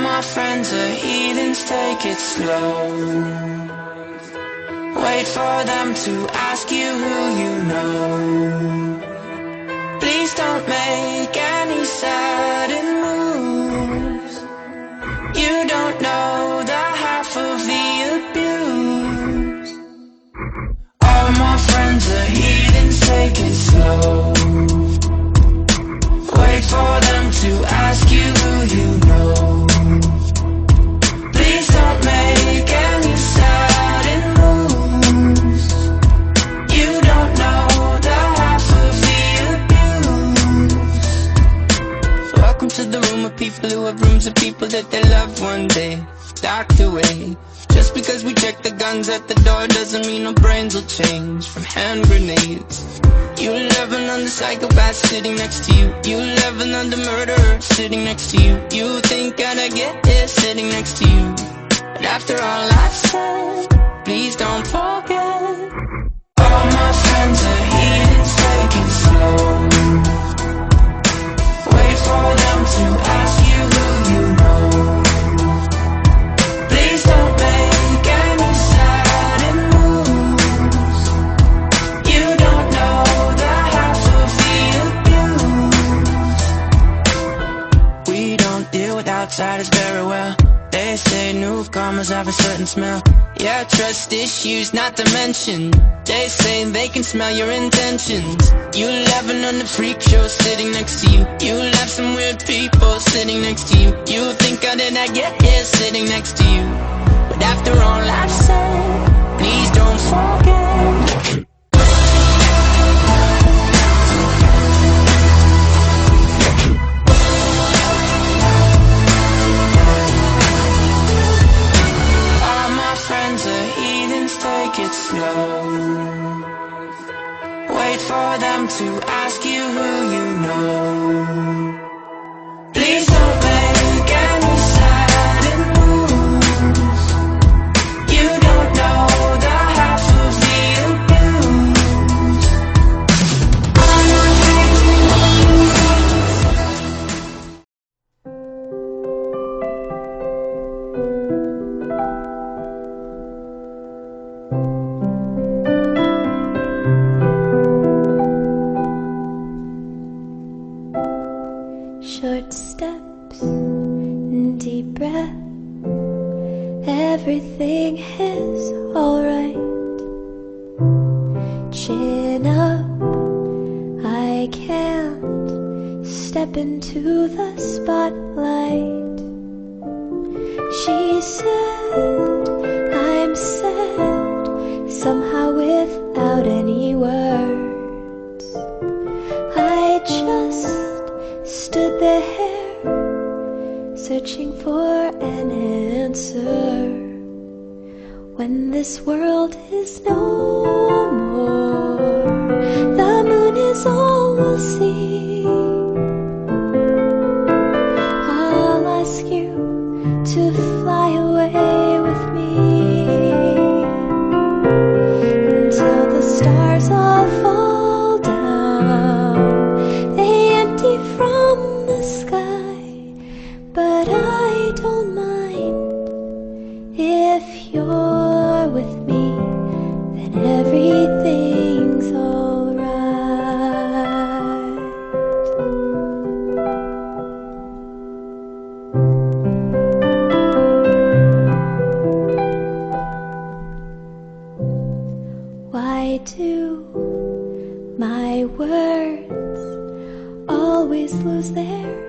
my friends are heathens, take it slow. Wait for them to ask you who you know. Please don't make any sudden moves. You don't know the half of the abuse. All my friends are heathens, take it slow. Wait for them to ask you who you know. Please don't make any sudden moves. You don't know the half of the abuse. Welcome to the room of people who have rooms of people that they love one day docked away. Just because we check the guns at the door doesn't mean our brains will change from hand grenades. You living on the psychopath sitting next to you. You living on the murderer sitting next to you. You think I'd get here sitting next to you. But after all I've said, please don't forget. All my friends are heathens, take it slow. Wait for them to ask you who you know. Please don't make any sudden moves. You don't know the half of the abuse. We don't deal with outsiders very well. They say newcomers have a certain smell. Yeah, trust issues not to mention. They say they can smell your intentions. You laughing on the freak show sitting next to you. You laugh some weird people sitting next to you. You think how did I get here sitting next to you. But after all I've said, please don't forget. Take it slow. Wait for them to ask you who you know. Please don't make any sudden moves. You don't know the half of the abuse. Short steps, deep breath. Everything is alright. Chin up, I can't step into the spotlight. She said, I'm sad, somehow without any words. I just stood there, searching for an answer. When this world is no more, the moon is all we'll see. I'll ask you to fly away with me until the stars all fall down. They empty from the sky, but I don't mind. If you're with me, then everything's alright. Why do my words always lose their